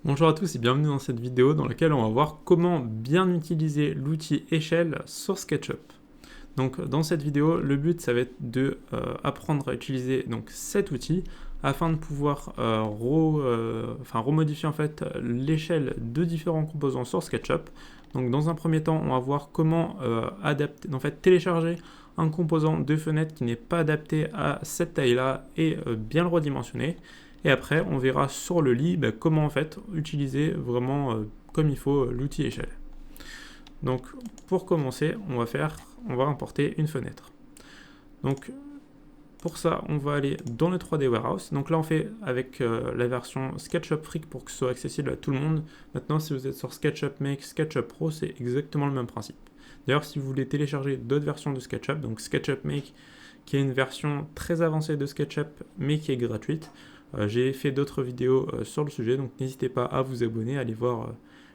Bonjour à tous et bienvenue dans cette vidéo dans laquelle on va voir comment bien utiliser l'outil échelle sur SketchUp. Donc dans cette vidéo, le but ça va être de apprendre à utiliser donc cet outil afin de pouvoir remodifier en fait l'échelle de différents composants sur SketchUp. Donc dans un premier temps, on va voir comment télécharger un composant de fenêtre qui n'est pas adapté à cette taille-là et bien le redimensionner. Et après, on verra sur le lit comment en fait utiliser vraiment comme il faut l'outil échelle. Donc pour commencer, on va importer une fenêtre. Donc pour ça, on va aller dans le 3D Warehouse. Donc là, on fait avec la version SketchUp Freak pour que ce soit accessible à tout le monde. Maintenant, si vous êtes sur SketchUp Make, SketchUp Pro, c'est exactement le même principe. D'ailleurs, si vous voulez télécharger d'autres versions de SketchUp, donc SketchUp Make, qui est une version très avancée de SketchUp, mais qui est gratuite, j'ai fait d'autres vidéos sur le sujet, donc n'hésitez pas à vous abonner, à aller voir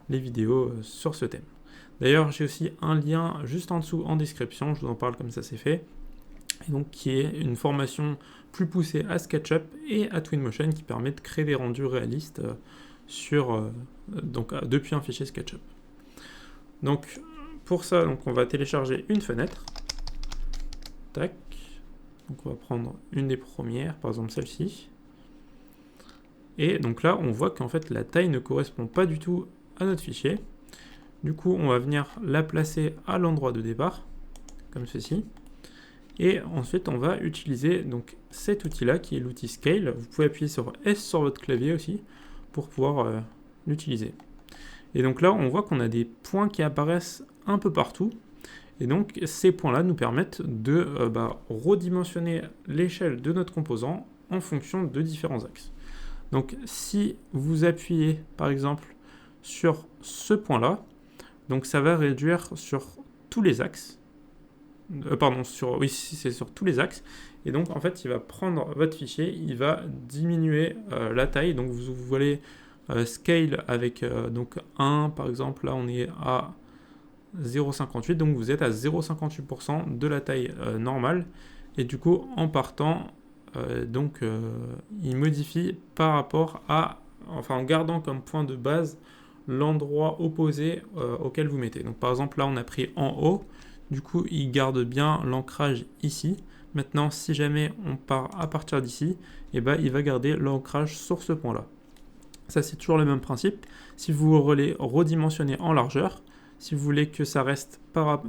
les vidéos sur ce thème. D'ailleurs, j'ai aussi un lien juste en dessous en description, je vous en parle comme ça c'est fait, et donc qui est une formation plus poussée à SketchUp et à Twinmotion qui permet de créer des rendus réalistes depuis un fichier SketchUp. Donc pour ça, on va télécharger une fenêtre. Tac. Donc on va prendre une des premières, par exemple celle-ci. Et donc là, on voit qu'en fait la taille ne correspond pas du tout à notre fichier. Du coup, on va venir la placer à l'endroit de départ, comme ceci. Et ensuite, on va utiliser donc cet outil-là, qui est l'outil Scale. Vous pouvez appuyer sur S sur votre clavier aussi, pour pouvoir l'utiliser. Et donc là, on voit qu'on a des points qui apparaissent un peu partout. Et donc, ces points-là nous permettent de redimensionner l'échelle de notre composant en fonction de différents axes. Donc si vous appuyez par exemple sur ce point-là, donc ça va réduire sur tous les axes. C'est sur tous les axes. Et donc en fait, il va prendre votre fichier, il va diminuer la taille. Donc vous voulez scale avec donc 1, par exemple, là on est à 0,58, donc vous êtes à 0,58% de la taille normale. Et du coup, en partant, il modifie par rapport en gardant comme point de base l'endroit opposé auquel vous mettez. Donc par exemple là on a pris en haut, du coup il garde bien l'ancrage ici. Maintenant si jamais on part à partir d'ici, il va garder l'ancrage sur ce point là. Ça c'est toujours le même principe. Si vous voulez redimensionner en largeur, si vous voulez que ça reste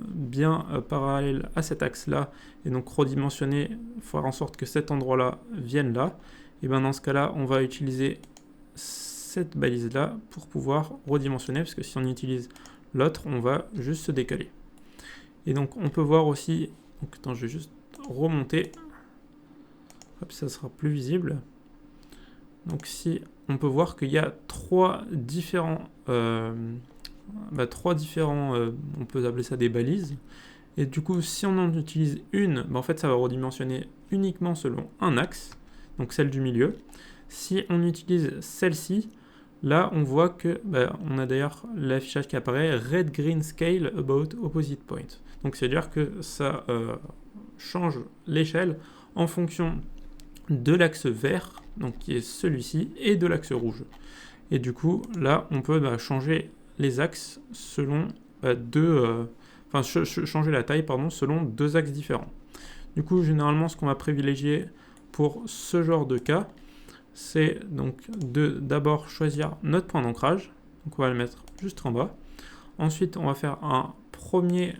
bien parallèle à cet axe-là, et donc redimensionner, faire en sorte que cet endroit-là vienne là, et bien dans ce cas-là, on va utiliser cette balise-là pour pouvoir redimensionner, parce que si on utilise l'autre, on va juste se décaler. Et donc on peut voir aussi, je vais juste remonter, hop, ça sera plus visible. Donc si on peut voir qu'il y a trois différents, on peut appeler ça des balises. Et du coup, si on en utilise une, en fait, ça va redimensionner uniquement selon un axe, donc celle du milieu. Si on utilise celle-ci, là, on voit que, on a d'ailleurs l'affichage qui apparaît, Red Green Scale About Opposite Point. Donc, c'est-à-dire que ça change l'échelle en fonction de l'axe vert, donc qui est celui-ci, et de l'axe rouge. Et du coup, là, on peut changer les axes selon changer la taille selon deux axes différents. Du coup, généralement, ce qu'on va privilégier pour ce genre de cas, c'est donc d'abord choisir notre point d'ancrage. Donc on va le mettre juste en bas. Ensuite, on va faire un premier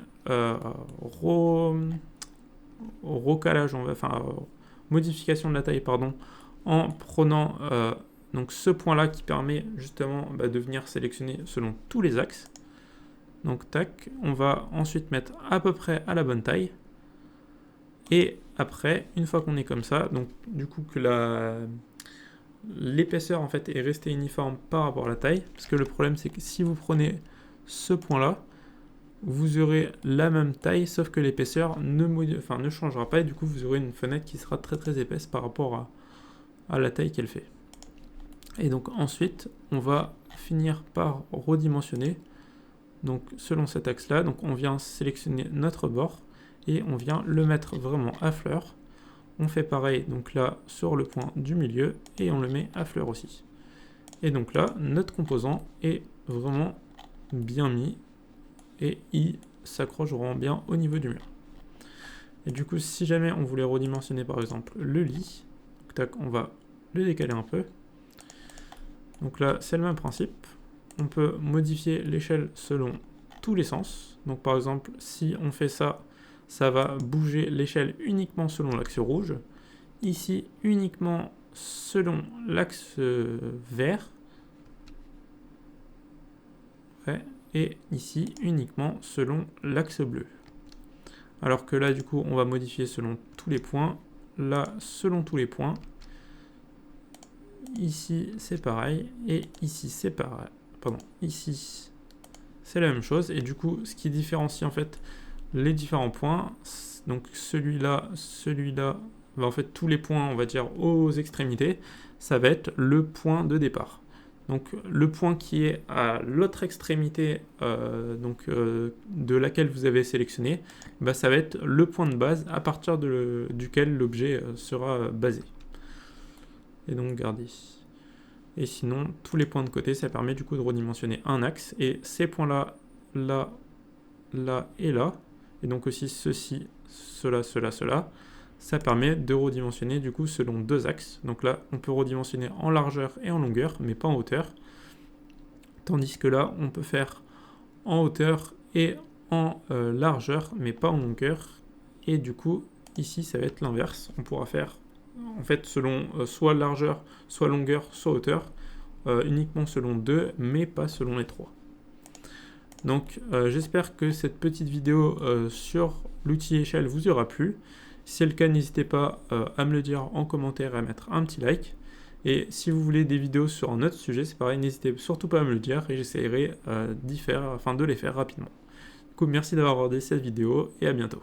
recalage, modification de la taille, en prenant donc ce point-là qui permet justement de venir sélectionner selon tous les axes. Donc tac, on va ensuite mettre à peu près à la bonne taille. Et après, une fois qu'on est comme ça, donc du coup que l'épaisseur en fait est restée uniforme par rapport à la taille, parce que le problème c'est que si vous prenez ce point-là, vous aurez la même taille, sauf que l'épaisseur ne changera pas, et du coup vous aurez une fenêtre qui sera très très épaisse par rapport à la taille qu'elle fait. Et donc ensuite, on va finir par redimensionner, donc selon cet axe-là. Donc on vient sélectionner notre bord, et on vient le mettre vraiment à fleur. On fait pareil, donc là, sur le point du milieu, et on le met à fleur aussi. Et donc là, notre composant est vraiment bien mis et il s'accroche vraiment bien au niveau du mur. Et du coup, si jamais on voulait redimensionner par exemple le lit, tac, on va le décaler un peu. Donc là, c'est le même principe. On peut modifier l'échelle selon tous les sens. Donc par exemple, si on fait ça, ça va bouger l'échelle uniquement selon l'axe rouge. Ici, uniquement selon l'axe vert. Ouais. Et ici, uniquement selon l'axe bleu. Alors que là, du coup, on va modifier selon tous les points. Là, selon tous les points. Ici, c'est pareil. Et ici, c'est pareil. Pardon, ici, c'est la même chose. Et du coup, ce qui différencie en fait les différents points, donc celui-là, bah, en fait, tous les points, on va dire, aux extrémités, ça va être le point de départ. Donc le point qui est à l'autre extrémité de laquelle vous avez sélectionné, bah, ça va être le point de base à partir duquel l'objet sera basé. Et donc regardez. Et sinon, tous les points de côté, ça permet du coup de redimensionner un axe. Et ces points-là, là, là et là, et donc aussi ceci, cela, cela, cela, ça permet de redimensionner du coup selon deux axes. Donc là, on peut redimensionner en largeur et en longueur, mais pas en hauteur. Tandis que là, on peut faire en hauteur et en largeur, mais pas en longueur. Et du coup, ici, ça va être l'inverse. On pourra faire, en fait, selon soit largeur, soit longueur, soit hauteur, uniquement selon deux, mais pas selon les trois. Donc, j'espère que cette petite vidéo sur l'outil échelle vous aura plu. Si c'est le cas, n'hésitez pas à me le dire en commentaire et à mettre un petit like. Et si vous voulez des vidéos sur un autre sujet, c'est pareil, n'hésitez surtout pas à me le dire et j'essaierai de les faire rapidement. Du coup, merci d'avoir regardé cette vidéo et à bientôt.